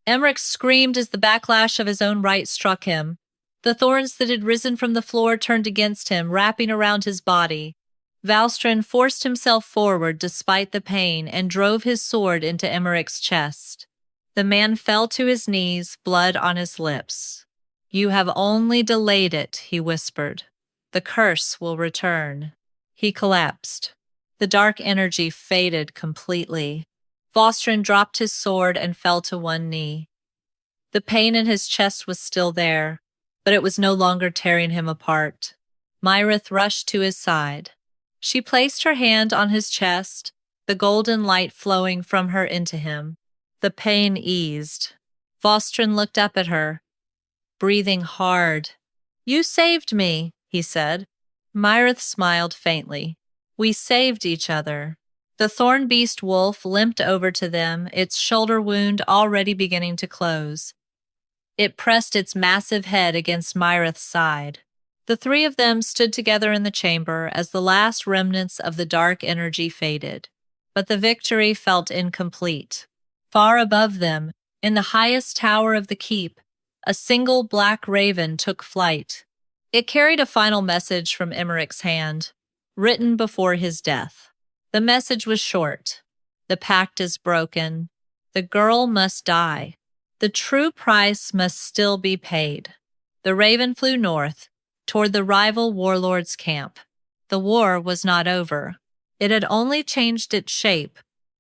Emmerich screamed as the backlash of his own right struck him. The thorns that had risen from the floor turned against him, wrapping around his body. Valstrin forced himself forward despite the pain and drove his sword into Emmerich's chest. The man fell to his knees, blood on his lips. "You have only delayed it," he whispered. "The curse will return." He collapsed. The dark energy faded completely. Valstrin dropped his sword and fell to one knee. The pain in his chest was still there, but it was no longer tearing him apart. Mireth rushed to his side. She placed her hand on his chest, the golden light flowing from her into him. The pain eased. Valstrin looked up at her, breathing hard. "You saved me," he said. Mireth smiled faintly. "We saved each other." The Thorn-Beast Wolf limped over to them, its shoulder wound already beginning to close. It pressed its massive head against Mireth's side. The three of them stood together in the chamber as the last remnants of the dark energy faded. But the victory felt incomplete. Far above them, in the highest tower of the keep, a single black raven took flight. It carried a final message from Emmerich's hand, written before his death. The message was short. "The pact is broken. The girl must die. The true price must still be paid." The raven flew north, toward the rival Warlord's camp. The war was not over. It had only changed its shape.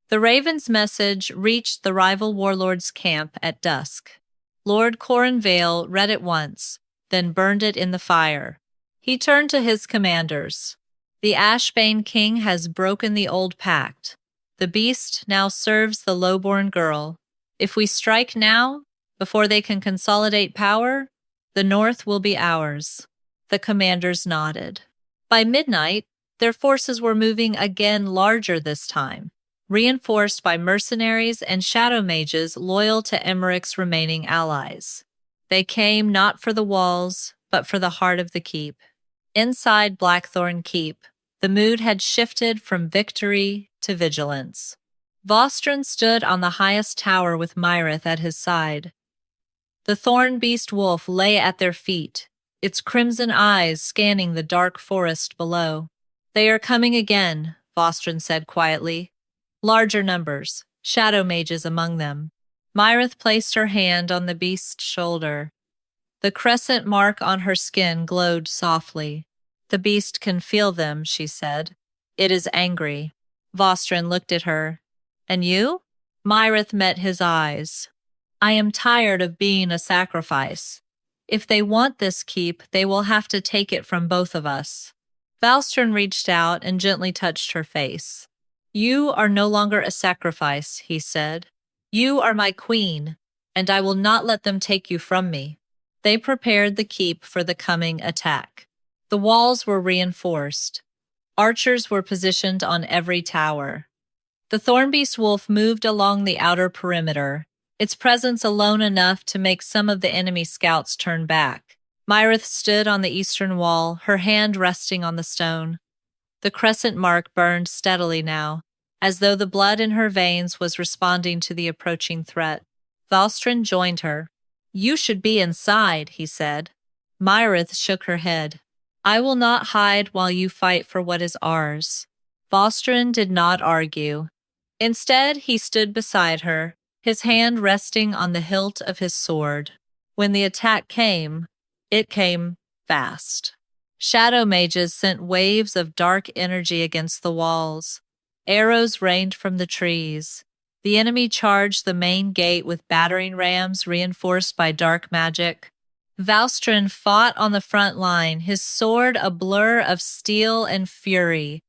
The raven's message reached the rival Warlord's camp at dusk. Lord Corinvale read it once, then burned it in the fire. He turned to his commanders. "The Ashbane King has broken the old pact. The beast now serves the Lowborn girl. If we strike now, before they can consolidate power, the North will be ours." The commanders nodded. By midnight, their forces were moving again larger this time, reinforced by mercenaries and shadow mages loyal to Emmerich's remaining allies. They came not for the walls, but for the heart of the keep. Inside Blackthorn Keep, the mood had shifted from victory to vigilance. Valstrin stood on the highest tower with Mireth at his side. The Thorn-Beast Wolf lay at their feet, its crimson eyes scanning the dark forest below. "They are coming again," Valstrin said quietly. "Larger numbers, shadow mages among them." Mireth placed her hand on the beast's shoulder. The crescent mark on her skin glowed softly. "The beast can feel them," she said. "It is angry." Valstrin looked at her. "And you?" Mireth met his eyes. "I am tired of being a sacrifice. If they want this keep, they will have to take it from both of us." Valstrin reached out and gently touched her face. "You are no longer a sacrifice," he said. "You are my queen, and I will not let them take you from me." They prepared the keep for the coming attack. The walls were reinforced. Archers were positioned on every tower. The Thorn-Beast Wolf moved along the outer perimeter, its presence alone enough to make some of the enemy scouts turn back. Mireth stood on the eastern wall, her hand resting on the stone. The crescent mark burned steadily now, as though the blood in her veins was responding to the approaching threat. Valstrin joined her. "You should be inside," he said. Mireth shook her head. "I will not hide while you fight for what is ours." Valstrin did not argue. Instead, he stood beside her, his hand resting on the hilt of his sword. When the attack came, it came fast. Shadow mages sent waves of dark energy against the walls. Arrows rained from the trees. The enemy charged the main gate with battering rams reinforced by dark magic. Valstrin fought on the front line, his sword a blur of steel and fury.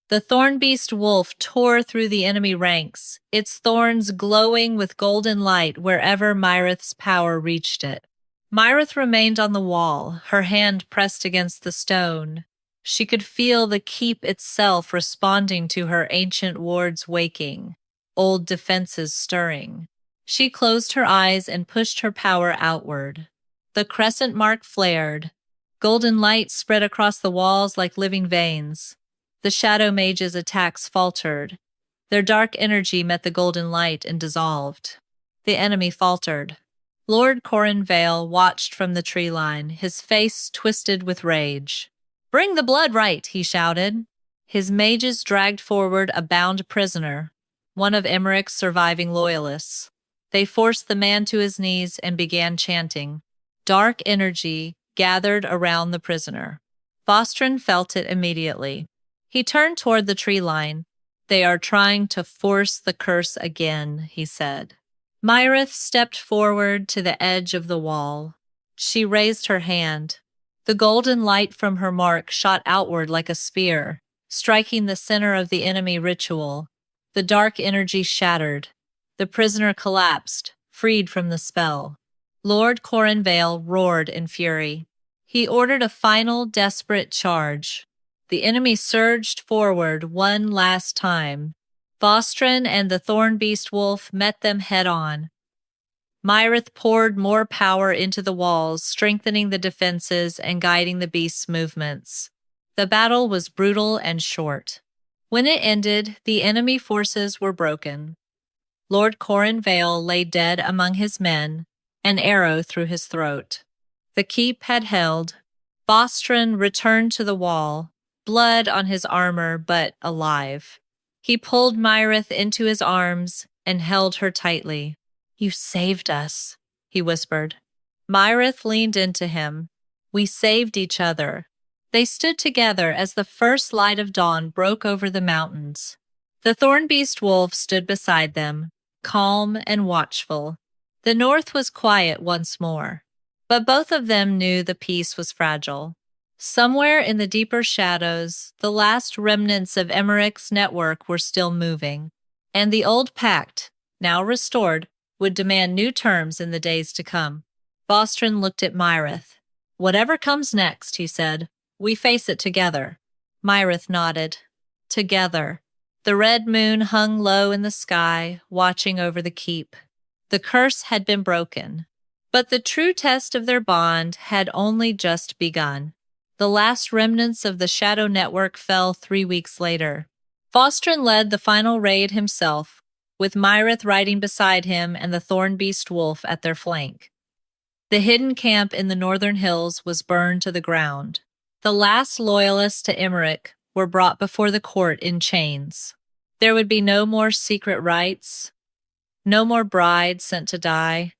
The Thorn-Beast Wolf tore through the enemy ranks, its thorns glowing with golden light wherever Mireth's power reached it. Mireth remained on the wall, her hand pressed against the stone. She could feel the keep itself responding to her ancient wards waking, old defenses stirring. She closed her eyes and pushed her power outward. The crescent mark flared. Golden light spread across the walls like living veins. The shadow mage's attacks faltered. Their dark energy met the golden light and dissolved. The enemy faltered. Lord Corran Vale watched from the tree line, his face twisted with rage. "Bring the blood right," he shouted. His mages dragged forward a bound prisoner, one of Emmerich's surviving loyalists. They forced the man to his knees and began chanting. Dark energy gathered around the prisoner. Bostron felt it immediately. He turned toward the tree line. "They are trying to force the curse again," he said. Mireth stepped forward to the edge of the wall. She raised her hand. The golden light from her mark shot outward like a spear, striking the center of the enemy ritual. The dark energy shattered. The prisoner collapsed, freed from the spell. Lord Corran Vale roared in fury. He ordered a final, desperate charge. The enemy surged forward one last time. Bostron and the Thorn-Beast Wolf met them head-on. Mireth poured more power into the walls, strengthening the defenses and guiding the beast's movements. The battle was brutal and short. When it ended, the enemy forces were broken. Lord Corran Vale lay dead among his men, an arrow through his throat. The keep had held. Bostron returned to the wall, blood on his armor but alive. He pulled Mireth into his arms and held her tightly. "You saved us," he whispered. Mireth leaned into him. "We saved each other." They stood together as the first light of dawn broke over the mountains. The Thorn-Beast Wolf stood beside them, calm and watchful. The north was quiet once more, but both of them knew the peace was fragile. Somewhere in the deeper shadows, the last remnants of Emmerich's network were still moving, and the old pact, now restored, would demand new terms in the days to come. Bostron looked at Mireth. "Whatever comes next," he said, "we face it together." Mireth nodded. Together. The red moon hung low in the sky, watching over the keep. The curse had been broken, but the true test of their bond had only just begun. The last remnants of the Shadow Network fell 3 weeks later. Bostron led the final raid himself, with Mireth riding beside him and the Thorn-Beast Wolf at their flank. The hidden camp in the northern hills was burned to the ground. The last loyalists to Emmerich were brought before the court in chains. There would be no more secret rites, no more brides sent to die,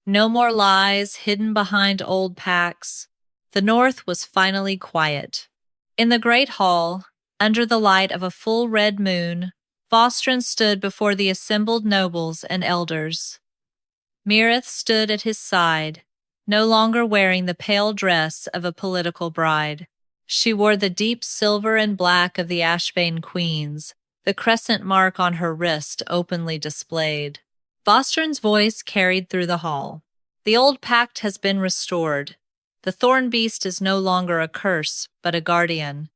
no more lies hidden behind old pacts. The north was finally quiet. In the great hall, under the light of a full red moon, Bostron stood before the assembled nobles and elders. Mireth stood at his side, no longer wearing the pale dress of a political bride. She wore the deep silver and black of the Ashbane queens, the crescent mark on her wrist openly displayed. Bostron's voice carried through the hall. "The old pact has been restored. The Thorn Beast is no longer a curse, but a guardian.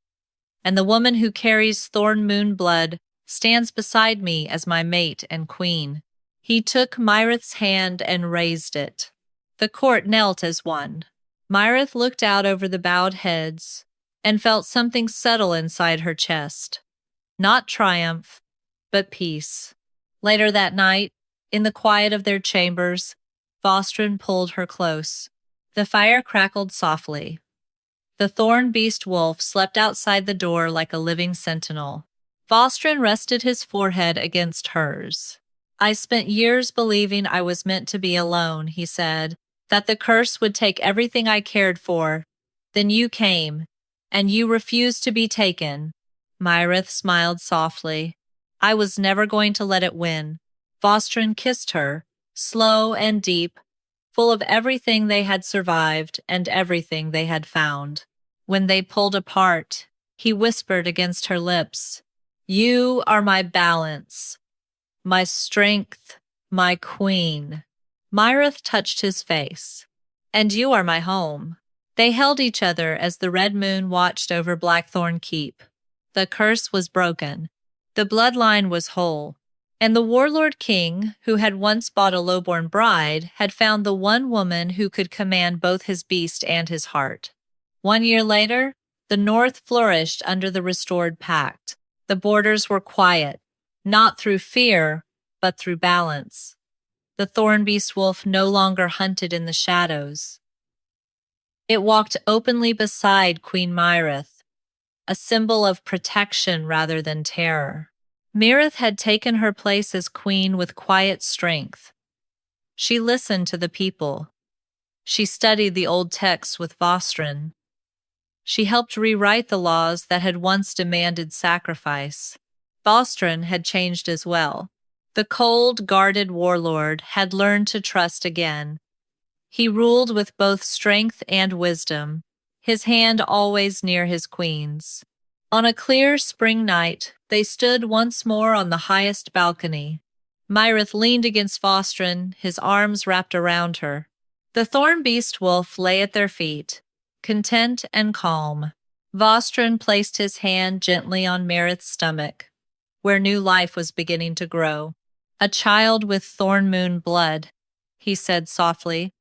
And the woman who carries Thorn Moon blood stands beside me as my mate and queen." He took Mireth's hand and raised it. The court knelt as one. Mireth looked out over the bowed heads and felt something settle inside her chest. Not triumph, but peace. Later that night, in the quiet of their chambers, Bostron pulled her close. The fire crackled softly. The Thorn-Beast Wolf slept outside the door like a living sentinel. Bostron rested his forehead against hers. "I spent years believing I was meant to be alone," he said, "that the curse would take everything I cared for. Then you came, and you refused to be taken." Mireth smiled softly. "I was never going to let it win." Bostron kissed her, slow and deep, full of everything they had survived and everything they had found. When they pulled apart, he whispered against her lips, "You are my balance, my strength, my queen." Mireth touched his face. "And you are my home." They held each other as the red moon watched over Blackthorn Keep. The curse was broken. The bloodline was whole. And the Warlord King, who had once bought a Lowborn bride, had found the one woman who could command both his beast and his heart. 1 year later, the North flourished under the restored pact. The borders were quiet. not through fear, but through balance. The Thorn-Beast Wolf no longer hunted in the shadows. It walked openly beside Queen Mireth, a symbol of protection rather than terror. Mireth had taken her place as queen with quiet strength. She listened to the people. She studied the old texts with Vostron. She helped rewrite the laws that had once demanded sacrifice. Vostron had changed as well. The cold, guarded warlord had learned to trust again. He ruled with both strength and wisdom, his hand always near his queen's. On a clear spring night, they stood once more on the highest balcony. Mireth leaned against Vostron, his arms wrapped around her. The Thorn-Beast Wolf lay at their feet, content and calm. Vostron placed his hand gently on Mireth's stomach, where new life was beginning to grow. "A child with thorn moon blood," he said softly.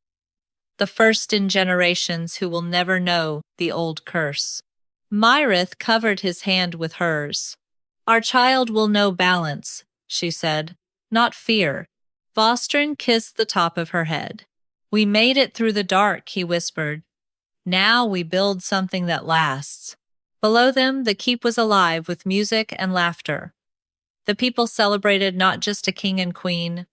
"The first in generations who will never know the old curse." Mireth covered his hand with hers. "Our child will know balance," she said, "not fear." Vostron kissed the top of her head. "We made it through the dark," he whispered. "Now we build something that lasts." Below them, the keep was alive with music and laughter. The people celebrated not just a king and queen,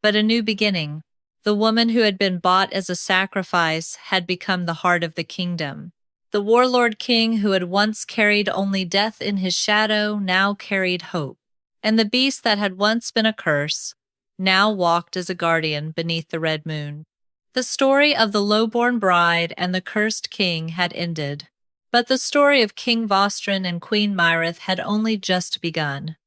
but a new beginning. The woman who had been bought as a sacrifice had become the heart of the kingdom. The warlord king who had once carried only death in his shadow now carried hope. And the beast that had once been a curse now walked as a guardian beneath the red moon. The story of the lowborn bride and the cursed king had ended, but the story of King Vostron and Queen Mireth had only just begun.